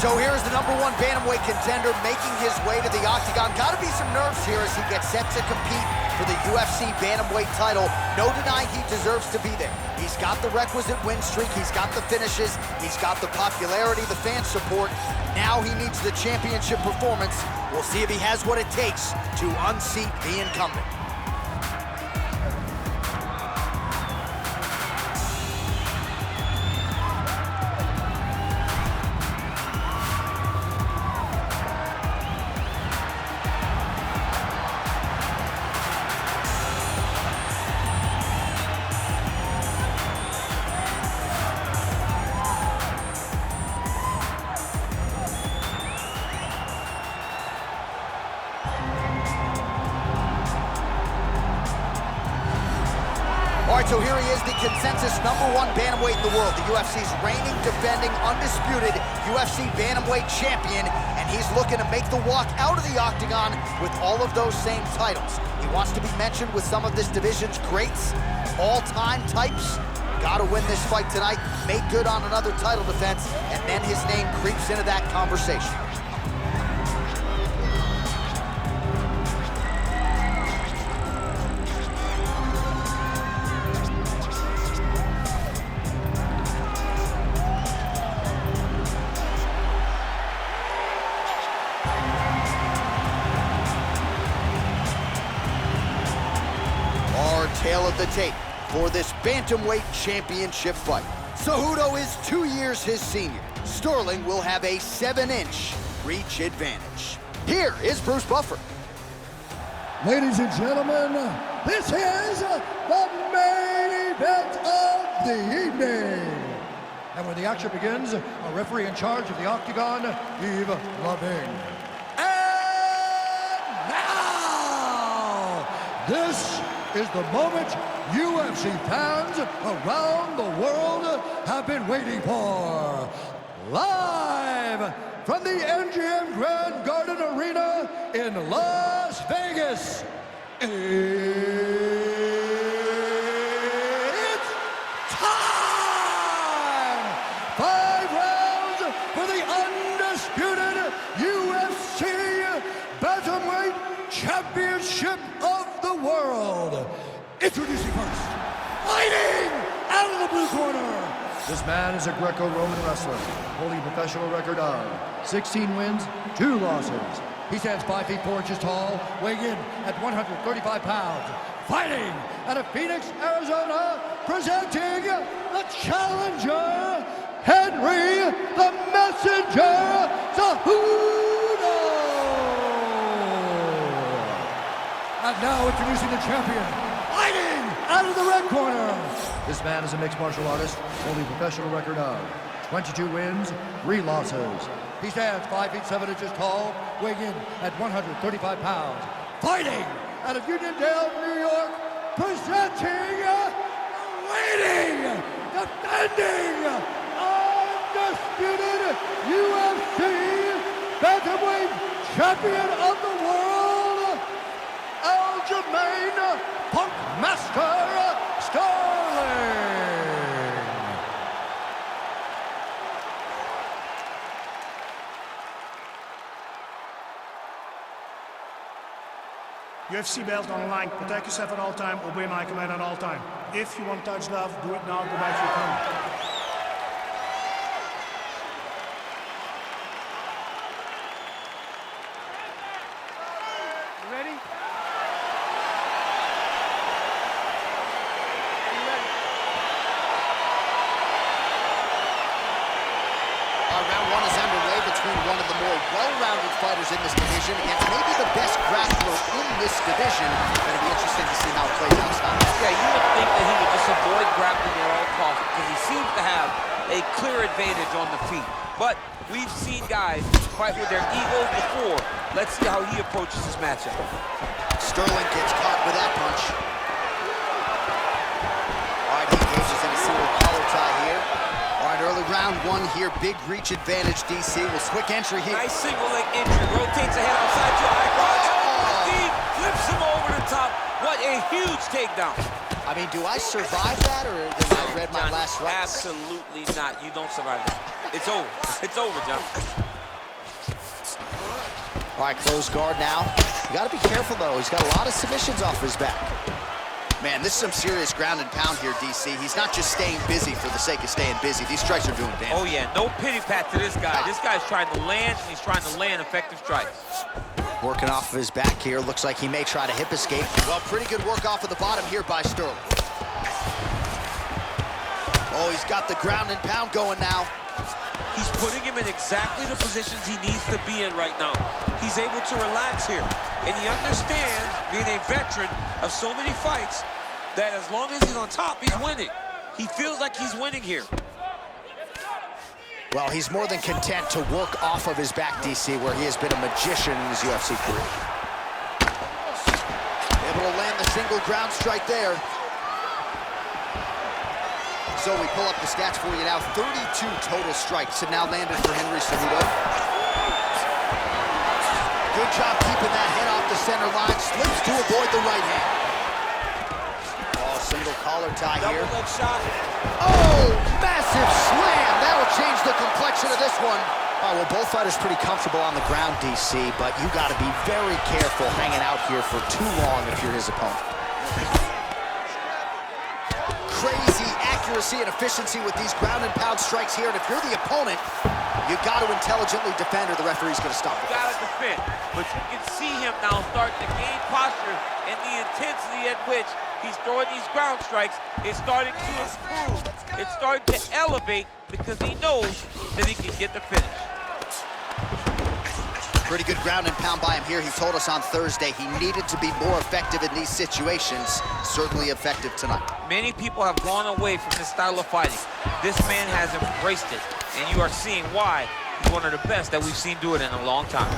So here's the #1 bantamweight contender making his way to the octagon. Gotta be some nerves here as he gets set to compete for the UFC bantamweight title. No denying he deserves to be there. He's got the requisite win streak, he's got the finishes, he's got the popularity, the fan support. Now he needs the championship performance. We'll see if he has what it takes to unseat the incumbent. All right, so here he is, the consensus #1 bantamweight in the world, the UFC's reigning, defending, undisputed UFC bantamweight champion, and he's looking to make the walk out of the octagon with all of those same titles. He wants to be mentioned with some of this division's greats, all-time types. Gotta win this fight tonight, make good on another title defense, and then his name creeps into that conversation. Tale of the tape for this bantamweight championship fight. Cejudo is 2 years his senior. Sterling will have a 7-inch reach advantage. Here is Bruce Buffer. Ladies and gentlemen, this is the main event of the evening. And when the action begins, a referee in charge of the octagon, Yves Loving. And now, this is the moment UFC fans around the world have been waiting for. Live from the MGM Grand Garden Arena in Las Vegas, it's time! 5 rounds for the undisputed UFC Bantamweight Championship of the world. Introducing first, fighting out of the blue corner. This man is a Greco-Roman wrestler, holding a professional record of 16 wins, 2 losses. He stands 5 feet 4 inches tall, weighing in at 135 pounds. Fighting out of Phoenix, Arizona, presenting the challenger, Henry the Messenger Cejudo. And now introducing the champion, fighting out of the red corner. This man is a mixed martial artist, holding a professional record of 22 wins, 3 losses. He stands 5 feet 7 inches tall, weighing in at 135 pounds. Fighting out of Uniondale, New York, presenting, waiting, defending, undisputed UFC Bantamweight Champion of the World, Aljamain Punkmaster Sterling. UFC belt on the line. Protect yourself at all time. Obey my command at all time. If you want to touch love, do it now. Go back to your opponent. You ready? Round 1 is underway between one of the more well-rounded fighters in this division against maybe the best grappler in this division. Going to be interesting to see how it plays out. Yeah, you would think that he would just avoid grappling at all costs because he seems to have a clear advantage on the feet. But we've seen guys fight with their egos before. Let's see how he approaches this matchup. Sterling gets caught with that punch. All right, he engages in a single collar tie here. All right, early round 1 here, big reach advantage, DC. With quick entry here. Nice single leg entry, rotates ahead outside your eye crotch. Deep, flips him over the top. What a huge takedown. I mean, do I survive that, or did I read my last rights? Absolutely not. You don't survive that. It's over. It's over, John. All right, closed guard now. You got to be careful, though. He's got a lot of submissions off his back. Man, this is some serious ground and pound here, DC. He's not just staying busy for the sake of staying busy. These strikes are doing damage. Oh, yeah, no pity pat to this guy. This guy's trying to land, and he's trying to land effective strikes. Working off of his back here. Looks like he may try to hip escape. Well, pretty good work off of the bottom here by Sterling. Oh, he's got the ground and pound going now. He's putting him in exactly the positions he needs to be in right now. He's able to relax here. And he understands, being a veteran of so many fights, that as long as he's on top, he's winning. He feels like he's winning here. Well, he's more than content to work off of his back, DC, where he has been a magician in his UFC career. Able to land the single ground strike there. So we pull up the stats for you now. 32 total strikes have now landed for Henry Cejudo. Good job keeping that head off the center line. Slips to avoid the right hand. Oh, single collar tie here. Double leg shot. Oh, massive slam. That'll change the complexion of this one. Oh, well, both fighters pretty comfortable on the ground, DC, but you got to be very careful hanging out here for too long if you're his opponent. Crazy accuracy and efficiency with these ground and pound strikes here, and if you're the opponent, you got to intelligently defend or the referee's going to stop it. You got to defend, but you can see him now starting to gain posture, and the intensity at which he's throwing these ground strikes is starting to improve. It's starting to elevate because he knows that he can get the finish. Pretty good ground and pound by him here. He told us on Thursday he needed to be more effective in these situations. Certainly effective tonight. Many people have gone away from this style of fighting. This man has embraced it, and you are seeing why he's one of the best that we've seen do it in a long time.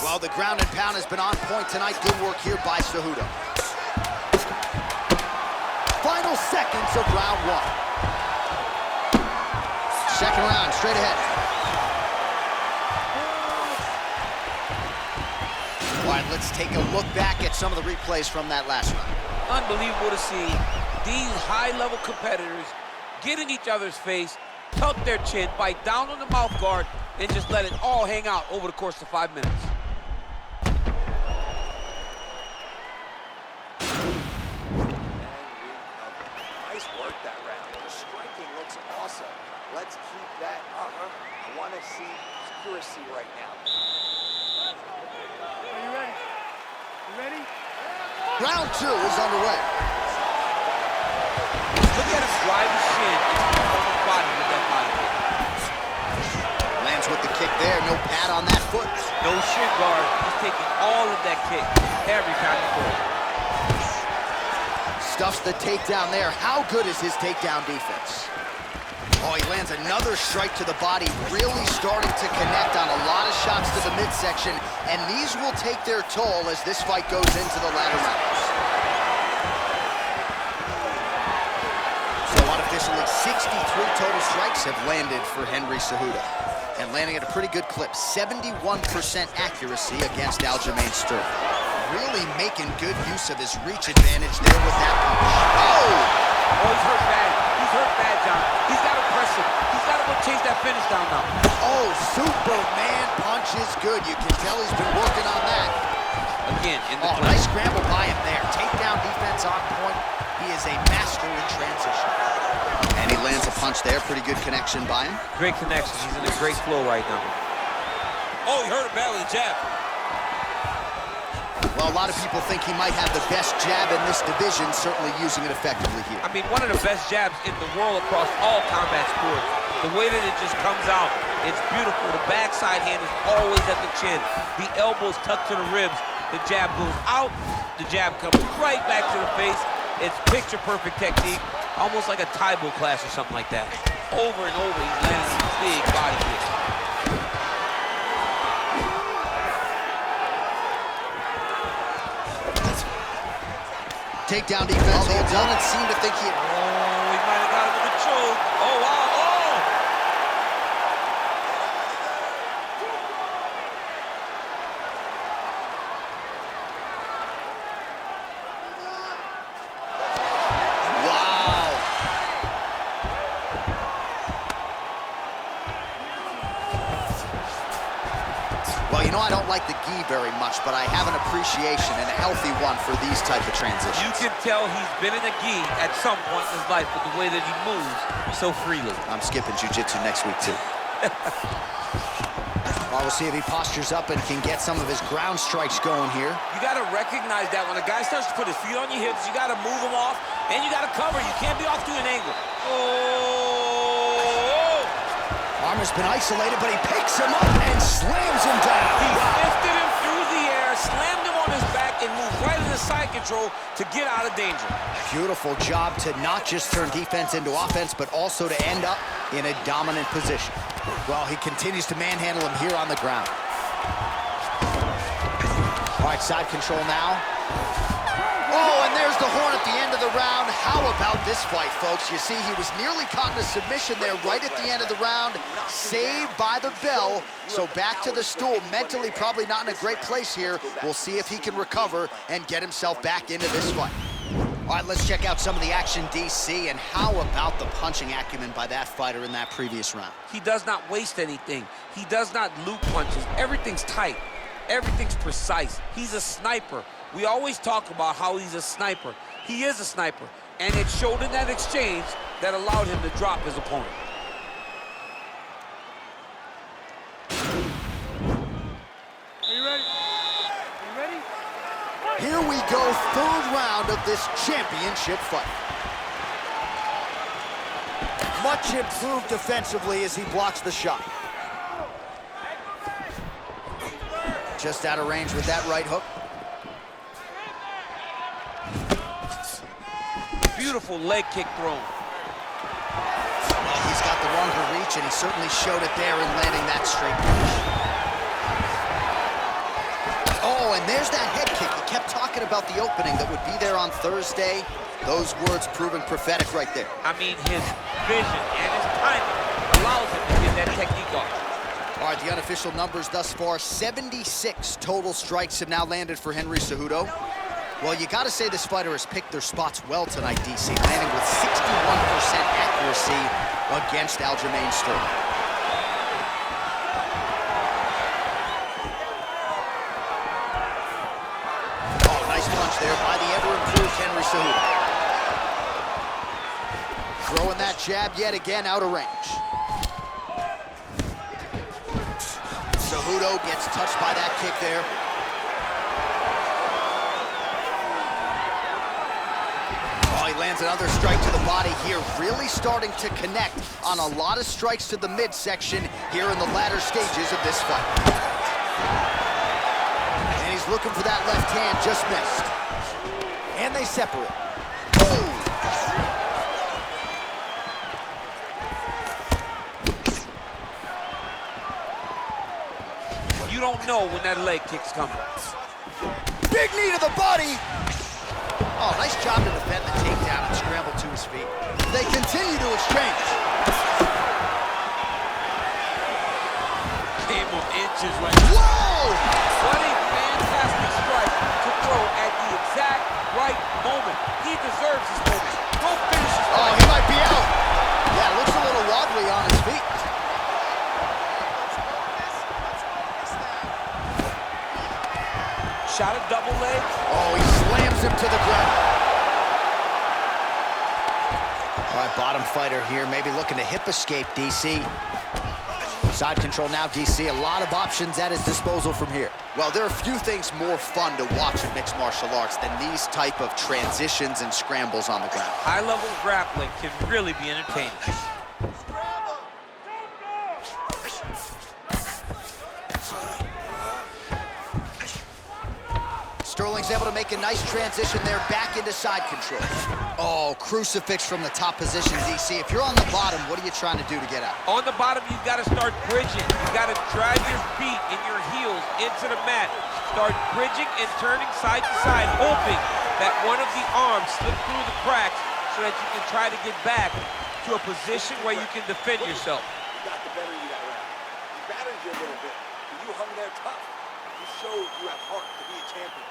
Well, the ground and pound has been on point tonight. Good work here by Cejudo. Final seconds of round one. Second round, straight ahead. All right, let's take a look back at some of the replays from that last round. Unbelievable to see these high-level competitors get in each other's face, tuck their chin, bite down on the mouth guard, and just let it all hang out over the course of 5 minutes. Nice work that round. The striking looks awesome. Let's keep that up. I want to see accuracy right now. Are you ready? You ready? Round two is underway. Look at him drive his shin into his body with that body kick. Lands with the kick there. No pad on that foot. No shin guard. He's taking all of that kick every time he throws. Stuffs the takedown there. How good is his takedown defense? Oh, he lands another strike to the body, really starting to connect on a lot of shots to the midsection, and these will take their toll as this fight goes into the latter rounds. So unofficially, 63 total strikes have landed for Henry Cejudo, and landing at a pretty good clip, 71% accuracy against Aljamain Sterling. Really making good use of his reach advantage there with that punch. Oh! Oh, he's hurt bad. He's hurt bad, John. He's got to press him. He's got to go chase that finish down now. Oh, Superman punch is good. You can tell he's been working on that. Again, in the nice scramble by him there. Takedown defense on point. He is a master in transition. And he lands a punch there. Pretty good connection by him. Great connection. He's in a great flow right now. Oh, he hurt it bad with a jab. Well, a lot of people think he might have the best jab in this division, certainly using it effectively here. I mean, one of the best jabs in the world across all combat sports. The way that it just comes out, it's beautiful. The backside hand is always at the chin. The elbows tucked to the ribs. The jab goes out. The jab comes right back to the face. It's picture-perfect technique, almost like a Taibo class or something like that. Over and over, he's landing these big body kicks. Takedown defense holds on and seemed to think he had... Oh, he might have got him with a choke. Oh, wow. Oh! Wow. Well, like the gi very much, but I have an appreciation and a healthy one for these type of transitions. You can tell he's been in a gi at some point in his life with the way that he moves so freely. I'm skipping jiu-jitsu next week, too. Well, we'll see if he postures up and can get some of his ground strikes going here. You got to recognize that when a guy starts to put his feet on your hips, you got to move him off, and you got to cover. You can't be off to an angle. Oh! Arm has been isolated, but he picks him up and slams him down. He lifted him through the air, slammed him on his back, and moved right into side control to get out of danger. Beautiful job to not just turn defense into offense, but also to end up in a dominant position. Well, he continues to manhandle him here on the ground. All right, side control now. Oh, and there's the horn at the end of the round. How about this fight, folks? You see, he was nearly caught in a submission there right at the end of the round. Saved by the bell. So back to the stool. Mentally probably not in a great place here. We'll see if he can recover and get himself back into this fight. All right, let's check out some of the action, DC, and how about the punching acumen by that fighter in that previous round? He does not waste anything. He does not loop punches. Everything's tight. Everything's precise. He's a sniper. We always talk about how he's a sniper. He is a sniper, and it showed in that exchange that allowed him to drop his opponent. Are you ready? Are you ready? Here we go, third round of this championship fight. Much improved defensively as he blocks the shot. Just out of range with that right hook. Beautiful leg kick thrown. Well, he's got the longer reach, and he certainly showed it there in landing that straight punch. Oh, and there's that head kick. He kept talking about the opening that would be there on Thursday. Those words proving prophetic right there. I mean, his vision and his timing allows him to get that technique off. All right, the unofficial numbers thus far, 76 total strikes have now landed for Henry Cejudo. Well, you got to say this fighter has picked their spots well tonight, DC, landing with 61% accuracy against Aljamain Sterling. Oh, nice punch there by the ever-improved Henry Cejudo. Throwing that jab yet again out of range. Cejudo gets touched by that kick there. Oh, he lands another strike to the body here, really starting to connect on a lot of strikes to the midsection here in the latter stages of this fight. And he's looking for that left hand, just missed. And they separate. Oh! You don't know when that leg kick's coming. Big knee to the body. Oh, nice job to defend the takedown and scramble to his feet. They continue to exchange. Game of inches right now. Whoa! What a fantastic strike to throw at the exact right moment. He deserves this moment. Go finish this fight. Oh, he might be out. Yeah, looks a little wobbly on his feet. Shot a double leg. Oh, he slams him to the ground. All right, bottom fighter here, maybe looking to hip escape, DC. Side control now, DC. A lot of options at his disposal from here. Well, there are few things more fun to watch in mixed martial arts than these type of transitions and scrambles on the ground. High-level grappling can really be entertaining. Sterling's able to make a nice transition there back into side control. Oh, crucifix from the top position, DC. If you're on the bottom, what are you trying to do to get out? On the bottom, you've got to start bridging. You've got to drive your feet and your heels into the mat. Start bridging and turning side to side, hoping that one of the arms slip through the cracks so that you can try to get back to a position where you can defend yourself. You got the better of you that round. He battered you a little bit, but you hung there tough. You showed you have heart to be a champion.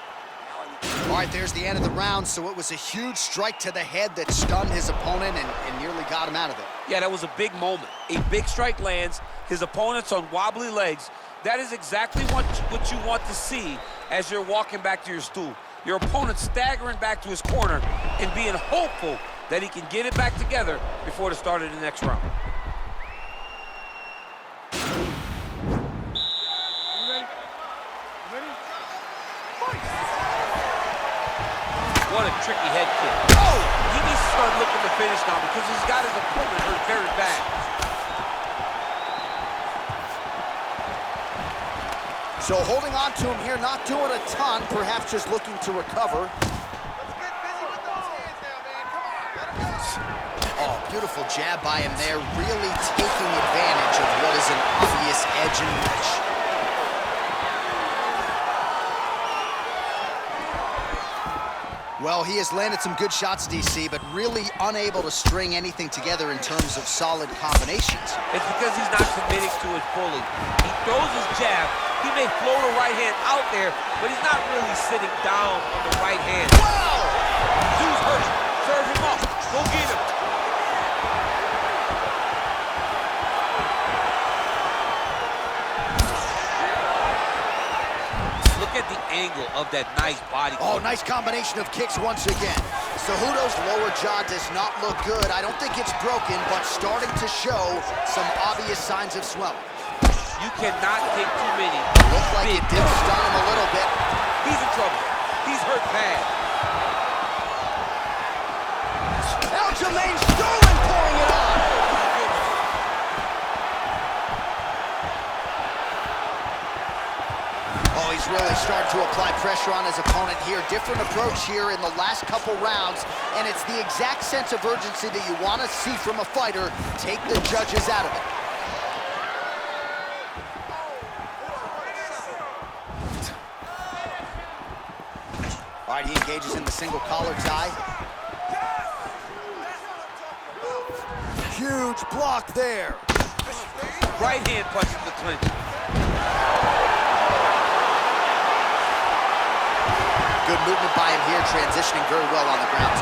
All right, there's the end of the round, so it was a huge strike to the head that stunned his opponent and nearly got him out of there. Yeah, that was a big moment. A big strike lands, his opponent's on wobbly legs, That is exactly what you want to see as you're walking back to your stool. Your opponent staggering back to his corner and being hopeful that he can get it back together before the start of the next round. What a tricky head kick. Oh! He needs to start looking to finish now because he's got his opponent hurt very bad. So holding on to him here, not doing a ton, perhaps just looking to recover. Oh, beautiful jab by him there, really taking advantage of what is an obvious edge and reach. Well, he has landed some good shots, DC, but really unable to string anything together in terms of solid combinations. It's because he's not committing to it fully. He throws his jab, he may float a right hand out there, but he's not really sitting down on the right hand. Wow! Dude's hurt. Serve him up. Go get him. Look at the angle of that nice body. Oh, nice combination of kicks once again. Cejudo's lower jaw does not look good. I don't think it's broken, but starting to show some obvious signs of swelling. You cannot take too many. Looks like it did stun him a little bit. He's in trouble. He's hurt bad. Aljamain Sterling pouring it on. Oh, he's really starting to apply pressure on his opponent here. Different approach here in the last couple rounds, and it's the exact sense of urgency that you want to see from a fighter. Take the judges out of it. All right, he engages in the single collar tie. Huge block there. Right hand punches the clinch. Good movement by him here, transitioning very well on the ground.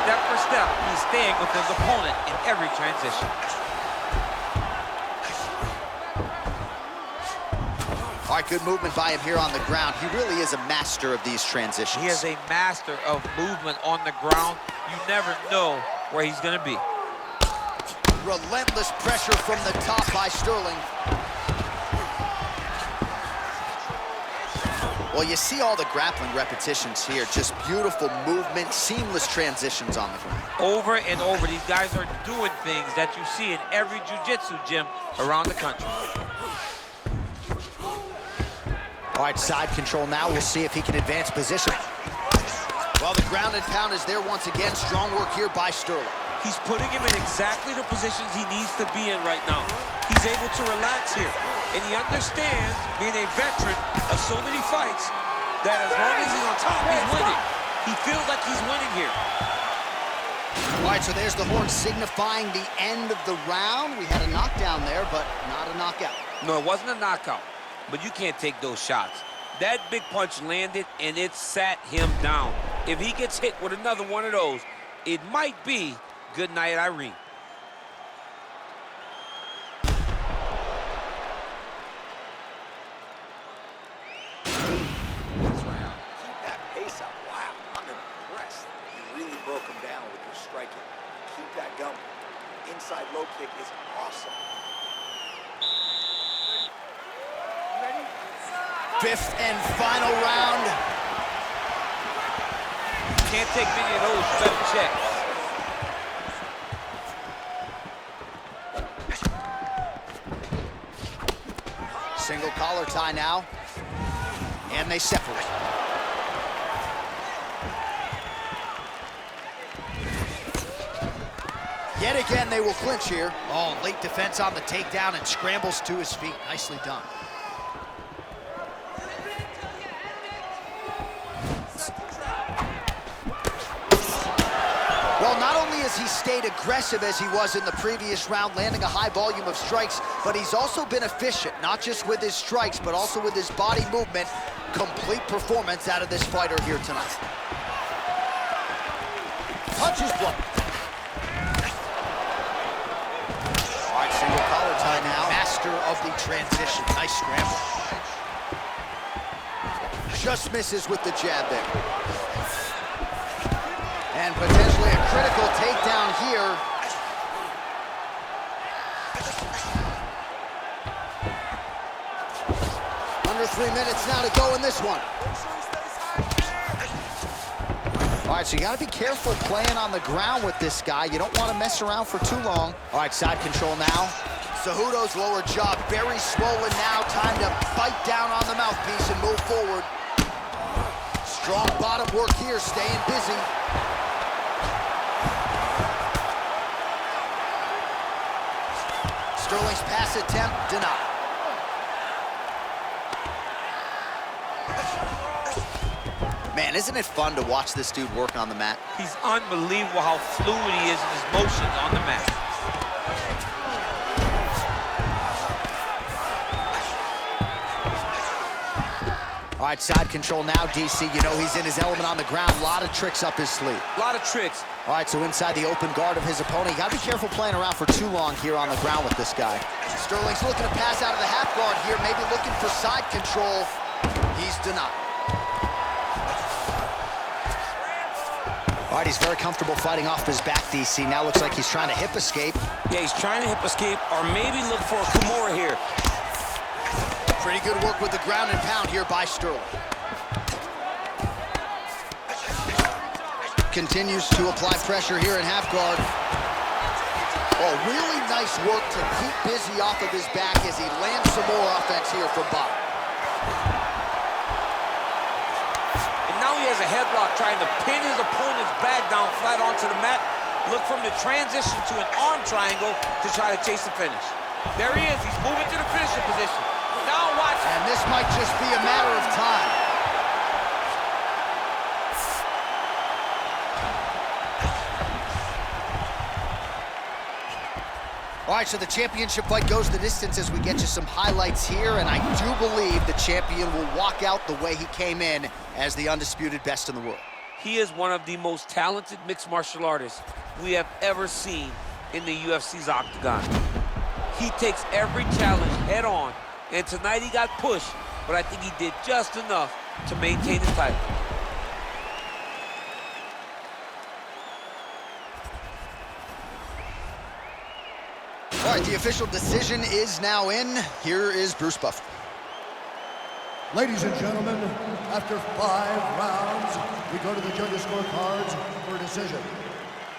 Step for step, he's staying with his opponent in every transition. All right, good movement by him here on the ground. He really is a master of these transitions. He is a master of movement on the ground. You never know where he's going to be. Relentless pressure from the top by Sterling. Well, you see all the grappling repetitions here. Just beautiful movement, seamless transitions on the ground. Over and over, these guys are doing things that you see in every jiu-jitsu gym around the country. All right, side control now. We'll see if he can advance position. Well, the ground and pound is there once again. Strong work here by Sterling. He's putting him in exactly the positions he needs to be in right now. He's able to relax here. And he understands, being a veteran of so many fights, that as long as he's on top, he's winning. He feels like he's winning here. All right, so there's the horn signifying the end of the round. We had a knockdown there, but not a knockout. No, it wasn't a knockout, but you can't take those shots. That big punch landed, and it sat him down. If he gets hit with another one of those, it might be good night, Irene. Keep that pace up. Wow, I'm impressed. You really broke him down with your striking. Keep that going. Inside low kick is awesome. Fifth and final round. Can't take many of those. You better check. Single collar tie now. And they separate. Yet again, they will clinch here. Oh, late defense on the takedown and scrambles to his feet. Nicely done. Well, not only has he stayed aggressive as he was in the previous round, landing a high volume of strikes, but he's also been efficient, not just with his strikes, but also with his body movement. Complete performance out of this fighter here tonight. Punches blocked. All right, single collar tie now. Master of the transition. Nice scramble. Just misses with the jab there. And potentially a critical takedown here. Under 3 minutes now to go in this one. All right, so you gotta be careful playing on the ground with this guy. You don't want to mess around for too long. All right, side control now. Cejudo's lower jaw very swollen now. Time to bite down on the mouthpiece and move forward. Strong bottom work here, staying busy. Sterling's pass attempt denied. Man, isn't it fun to watch this dude work on the mat? He's unbelievable how fluid he is in his motions on the mat. All right, side control now, DC. You know he's in his element on the ground. A lot of tricks up his sleeve. A lot of tricks. All right, so inside the open guard of his opponent. You gotta be careful playing around for too long here on the ground with this guy. Sterling's looking to pass out of the half guard here, maybe looking for side control. He's denied. All right, he's very comfortable fighting off his back, DC. Now looks like he's trying to hip escape. Yeah, he's trying to hip escape or maybe look for a Kimura here. Pretty good work with the ground and pound here by Sterling. Continues to apply pressure here in half guard. Oh, really nice work to keep busy off of his back as he lands some more offense here from bottom. And now he has a headlock trying to pin his opponent's back down flat onto the mat. Look for him to transition to an arm triangle to try to chase the finish. There he is. He's moving to the finishing position. Now watch. And this might just be a matter of time. All right, so the championship fight goes the distance as we get you some highlights here, and I do believe the champion will walk out the way he came in as the undisputed best in the world. He is one of the most talented mixed martial artists we have ever seen in the UFC's octagon. He takes every challenge head on, and tonight he got pushed, but I think he did just enough to maintain the title. All right, the official decision is now in. Here is Bruce Buffer. Ladies and gentlemen, after 5 rounds, we go to the judges' scorecards for a decision.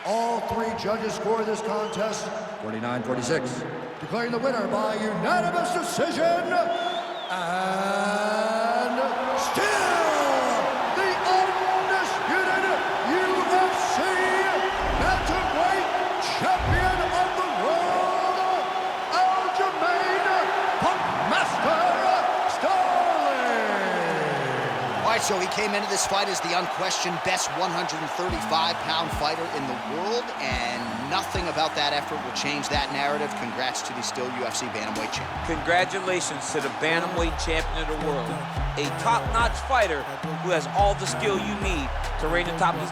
All 3 judges score this contest 49-46. Declaring the winner by unanimous decision, and still the undisputed UFC bantamweight champion of the world, Aljamain Sterling. All right, so he came into this fight as the unquestioned best 135-pound fighter in the world, and nothing about that effort will change that narrative. Congrats to the still UFC bantamweight champion. Congratulations to the bantamweight champion of the world, a top-notch fighter who has all the skill you need to reign atop this